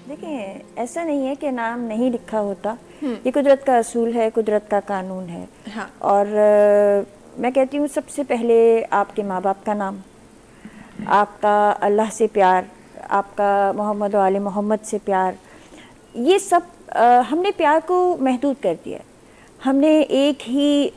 देखिए, ऐसा नहीं है कि नाम नहीं लिखा होता, ये कुदरत का असूल है, कुदरत का कानून है। हाँ। और मैं कहती हूँ सबसे पहले आपके माँ बाप का नाम, आपका अल्लाह से प्यार, आपका मोहम्मद व आले मोहम्मद से प्यार, ये सब हमने प्यार को महदूद कर दिया है। हमने एक ही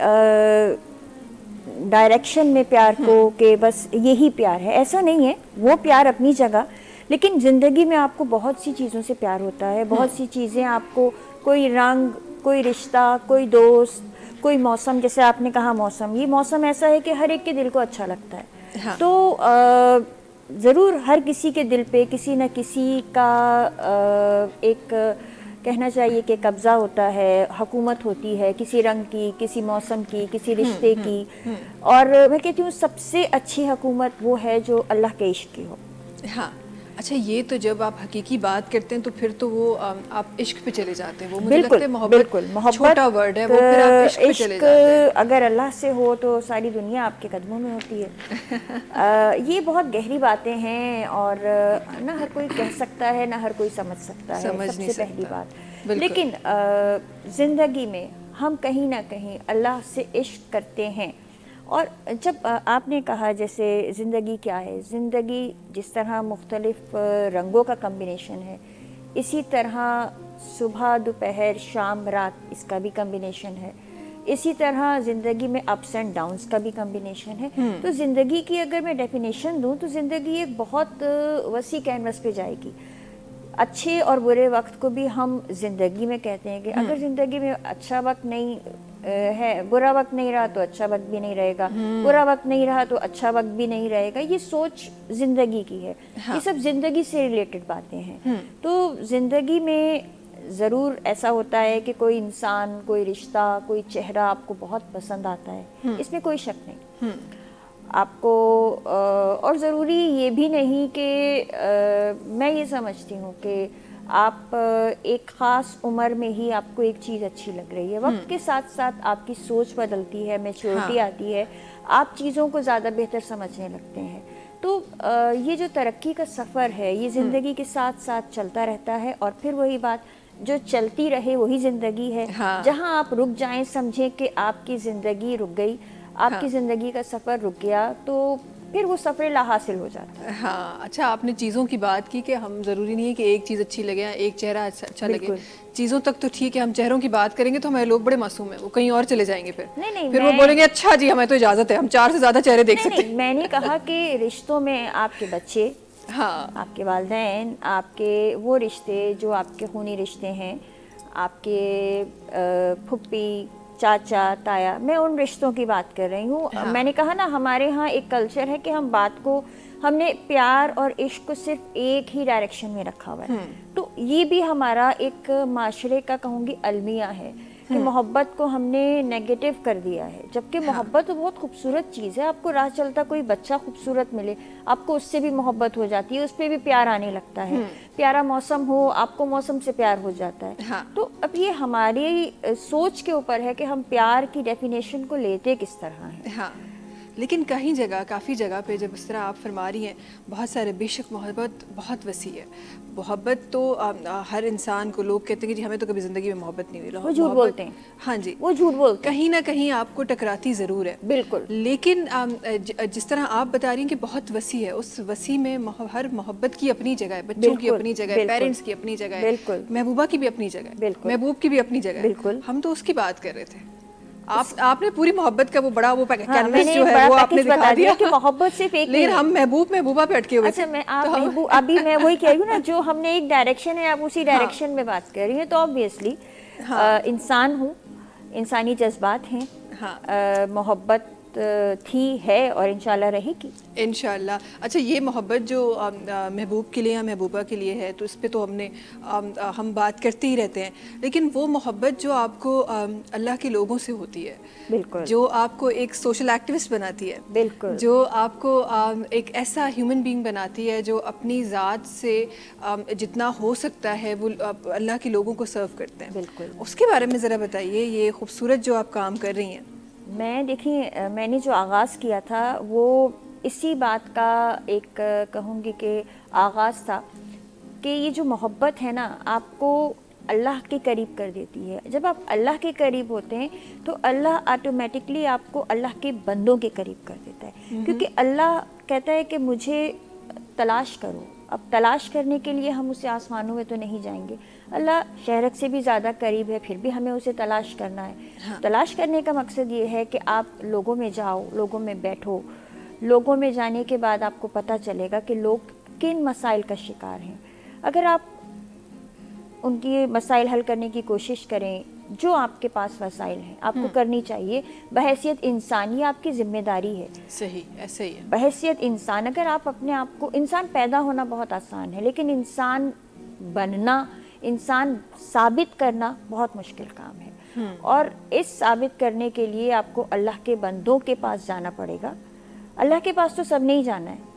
डायरेक्शन में प्यार को कि बस यही प्यार है, ऐसा नहीं है। वो प्यार अपनी जगह, लेकिन ज़िंदगी में आपको बहुत सी चीज़ों से प्यार होता है, बहुत सी चीज़ें आपको, कोई रंग, कोई रिश्ता, कोई दोस्त, कोई मौसम। जैसे आपने कहा मौसम, ये मौसम ऐसा है कि हर एक के दिल को अच्छा लगता है। हाँ। तो ज़रूर हर किसी के दिल पे किसी न किसी का एक कहना चाहिए कि कब्ज़ा होता है, हुकूमत होती है किसी रंग की, किसी मौसम की, किसी रिश्ते की। और मैं कहती हूँ सबसे अच्छी हुकूमत वो है जो अल्लाह के इश्क की हो। हाँ। अच्छा, ये तो जब आप हकीकी बात करते हैं तो फिर तो वो आप इश्क पे चले जाते हैं। वो मुझे लगता है मोहब्बत छोटा वर्ड है, वो फिर आप इश्क पे चले जाते हैं। अगर अल्लाह से हो तो सारी दुनिया आपके कदमों में होती है। ये बहुत गहरी बातें हैं और ना हर कोई कह सकता है, ना हर कोई समझ सकता है, सबसे पहली बात। लेकिन ज़िंदगी में हम कहीं ना कहीं अल्लाह से इश्क करते हैं। और जब आपने कहा जैसे ज़िंदगी क्या है, ज़िंदगी जिस तरह मुख्तलिफ़ रंगों का कम्बिनेशन है, इसी तरह सुबह दोपहर शाम रात इसका भी कम्बिनेशन है। इसी तरह ज़िंदगी में अप्स एंड डाउन्स का भी कम्बिनेशन है। तो ज़िंदगी की अगर मैं डेफिनेशन दूँ तो ज़िंदगी एक बहुत वसी कैनवस पे जाएगी। अच्छे और बुरे वक्त को भी हम ज़िंदगी में कहते हैं कि अगर ज़िंदगी में अच्छा वक्त नहीं है, बुरा वक्त नहीं रहा तो अच्छा वक्त भी नहीं रहेगा, बुरा वक्त नहीं रहा तो अच्छा वक्त भी नहीं रहेगा। ये सोच ज़िंदगी की है। हाँ। ये सब ज़िंदगी से रिलेटेड बातें हैं। तो ज़िंदगी में ज़रूर ऐसा होता है कि कोई इंसान, कोई रिश्ता, कोई चेहरा आपको बहुत पसंद आता है, इसमें कोई शक नहीं आपको। और ज़रूरी ये भी नहीं कि मैं ये समझती हूँ कि आप एक ख़ास उम्र में ही आपको एक चीज़ अच्छी लग रही है। वक्त के साथ साथ आपकी सोच बदलती है, मैच्योरिटी आती है, आप चीज़ों को ज़्यादा बेहतर समझने लगते हैं। तो ये जो तरक्की का सफ़र है ये ज़िंदगी के साथ साथ चलता रहता है। और फिर वही बात, जो चलती रहे वही ज़िंदगी है। हाँ। जहाँ आप रुक जाएं, समझें कि आपकी ज़िंदगी रुक गई, आपकी ज़िंदगी का सफ़र रुक गया, तो फिर वो सफ़र ला हासिल हो जाता है। हाँ। अच्छा, आपने चीज़ों की बात की कि हम ज़रूरी नहीं है कि एक चीज़ अच्छी लगे, एक चेहरा अच्छा लगे। चीज़ों तक तो ठीक है, हम चेहरों की बात करेंगे तो हमारे लोग बड़े मासूम हैं, वो कहीं और चले जाएंगे। फिर वो बोलेंगे अच्छा जी हमें तो इजाज़त है, हम 4 से ज़्यादा चेहरे देख सकते हैं। मैंने कहा कि रिश्तों में आपके बच्चे, हाँ, आपके वालिदैन, आपके वो रिश्ते जो आपके खूनी रिश्ते हैं, आपके फुप्पी, चाचा, ताया, मैं उन रिश्तों की बात कर रही हूँ। हाँ। मैंने कहा ना, हमारे यहाँ एक कल्चर है कि हम बात को, हमने प्यार और इश्क को सिर्फ एक ही डायरेक्शन में रखा हुआ है। तो ये भी हमारा एक माशरे का कहूँगी अलमिया है कि मोहब्बत को हमने नेगेटिव कर दिया है, जबकि मोहब्बत तो बहुत खूबसूरत चीज़ है। आपको राह चलता कोई बच्चा खूबसूरत मिले, आपको उससे भी मोहब्बत हो जाती है, उस पर भी प्यार आने लगता है। प्यारा मौसम हो, आपको मौसम से प्यार हो जाता है। हाँ। तो अब ये हमारी सोच के ऊपर है कि हम प्यार की डेफिनेशन को लेते किस तरह हैं। हाँ। लेकिन कहीं जगह, काफ़ी जगह पे जब इस तरह आप फरमा रही हैं, बहुत सारे, बेशक मोहब्बत बहुत वसी है। मोहब्बत तो हर इंसान को, लोग कहते हैं कि जी हमें तो कभी ज़िंदगी में मोहब्बत नहीं मिला, वो झूठ बोलते हैं। हाँ जी, वो झूठ बोलते हैं। कहीं ना कहीं आपको टकराती ज़रूर है। बिल्कुल। लेकिन जिस तरह आप बता रही हैं कि बहुत वसी है, उस वसी में हर मोहब्बत की अपनी जगह है, बच्चों की अपनी जगह है, पेरेंट्स की अपनी जगह है, महबूबा की भी अपनी जगह है, महबूब की भी अपनी जगह है। हम तो उसकी बात कर रहे थे। आपने पूरी मोहब्बत का वो बड़ा वो कैनवस जो है वो आपने दिखा दिया कि मोहब्बत सिर्फ एक, लेकिन हम महबूबा पे अटके हुए। अच्छा, अभी मैं वही कह रही हूँ ना, जो हमने एक डायरेक्शन है, आप उसी डायरेक्शन में बात कर रही हैं। तो ऑब्वियसली इंसान हूँ, इंसानी जज्बात हैं, मोहब्बत थी, है और इंशाल्लाह रहेगी, इंशाल्लाह। अच्छा, ये मोहब्बत जो महबूब के लिए या महबूबा के लिए है, तो इस पे तो हम बात करते ही रहते हैं, लेकिन वो मोहब्बत जो आपको अल्लाह के लोगों से होती है, बिल्कुल, जो आपको एक सोशल एक्टिविस्ट बनाती है, बिल्कुल, जो आपको एक ऐसा ह्यूमन बीइंग बनाती है जो अपनी ज़ात से जितना हो सकता है वो अल्लाह के लोगों को सर्व करते हैं, बिल्कुल, उसके बारे में ज़रा बताइए, ये खूबसूरत जो आप काम कर रही हैं। मैं देखिए, मैंने जो आगाज़ किया था वो इसी बात का एक कहूँगी कि आगाज़ था कि ये जो मोहब्बत है ना आपको अल्लाह के करीब कर देती है। जब आप अल्लाह के करीब होते हैं तो अल्लाह ऑटोमेटिकली आपको अल्लाह के बंदों के करीब कर देता है, क्योंकि अल्लाह कहता है कि मुझे तलाश करो। अब तलाश करने के लिए हम उसे आसमानों में तो नहीं जाएंगे, अल्लाह शहरत से भी ज़्यादा करीब है, फिर भी हमें उसे तलाश करना है। हाँ। तलाश करने का मकसद ये है कि आप लोगों में जाओ, लोगों में बैठो। लोगों में जाने के बाद आपको पता चलेगा कि लोग किन मसाइल का शिकार हैं। अगर आप उनकी मसाइल हल करने की कोशिश करें, जो आपके पास वसाइल हैं आपको करनी चाहिए बहैसियत इंसान, ये आपकी जिम्मेदारी है। सही, ऐसे ही है। बहैसियत इंसान, अगर आप अपने आप को, इंसान पैदा होना बहुत आसान है, लेकिन इंसान बनना, इंसान साबित करना बहुत मुश्किल काम है। और इस साबित करने के लिए आपको अल्लाह के बंदों के पास जाना पड़ेगा। अल्लाह के पास तो सब नहीं जाना है,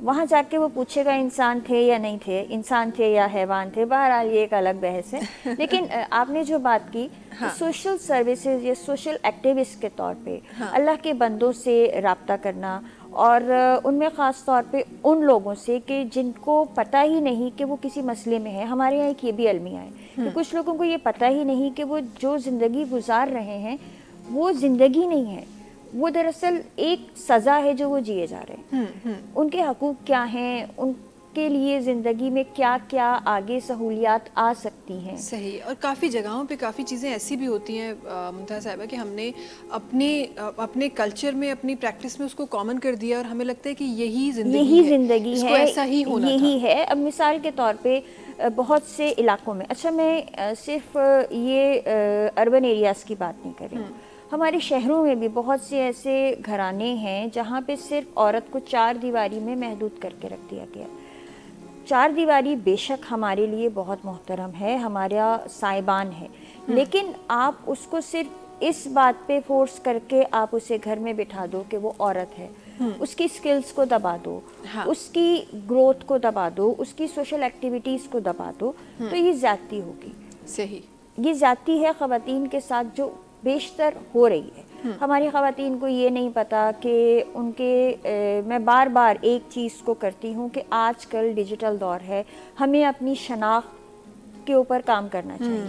वहाँ जाके वो पूछेगा इंसान थे या नहीं थे, इंसान थे या हैवान थे, बहरहाल ये एक अलग बहस है। लेकिन आपने जो बात की, हाँ। सोशल सर्विसेज या सोशल एक्टिविस्ट के तौर पे हाँ। अल्लाह के बंदों से रब्ता करना, और उनमें ख़ास तौर पे उन लोगों से कि जिनको पता ही नहीं कि वो किसी मसले में है। हमारे यहाँ एक ये भी अलमिया है कि कुछ लोगों को ये पता ही नहीं कि वो जो ज़िंदगी गुजार रहे हैं वो ज़िंदगी नहीं है, वो दरअसल एक सज़ा है जो वो जिए जा रहे हैं। उनके हकूक़ क्या हैं, उनके लिए ज़िंदगी में क्या क्या आगे सहूलियात आ सकती हैं। सही। और काफ़ी जगहों पे काफ़ी चीज़ें ऐसी भी होती हैं मुमताज़ साहिबा कि हमने अपने कल्चर में, अपनी प्रैक्टिस में उसको कॉमन कर दिया और हमें लगता है कि यही ज़िंदगी है, ऐसा ही होना यही है। अब मिसाल के तौर पे बहुत से इलाकों में, अच्छा मैं सिर्फ ये अर्बन एरियाज़ की बात नहीं कर रही हूँ, हमारे शहरों में भी बहुत से ऐसे घराने हैं जहाँ पे सिर्फ औरत को 4 दीवारी में महदूद करके रख दिया गया। 4 दीवारी बेशक हमारे लिए बहुत मोहतरम है, हमारा साइबान है, लेकिन आप उसको सिर्फ इस बात पे फोर्स करके आप उसे घर में बिठा दो कि वो औरत है, उसकी स्किल्स को दबा दो, हाँ। उसकी ग्रोथ को दबा दो, उसकी सोशल एक्टिविटीज़ को दबा दो, तो ये ज़्यादती होगी। सही, ये ज़्यादती है ख़वातीन के साथ जो बेशतर हो रही है। हमारी ख़वातीन को ये नहीं पता कि उनके मैं बार बार एक चीज़ को करती हूँ कि आजकल डिजिटल दौर है, हमें अपनी शनाख्त के ऊपर काम करना चाहिए।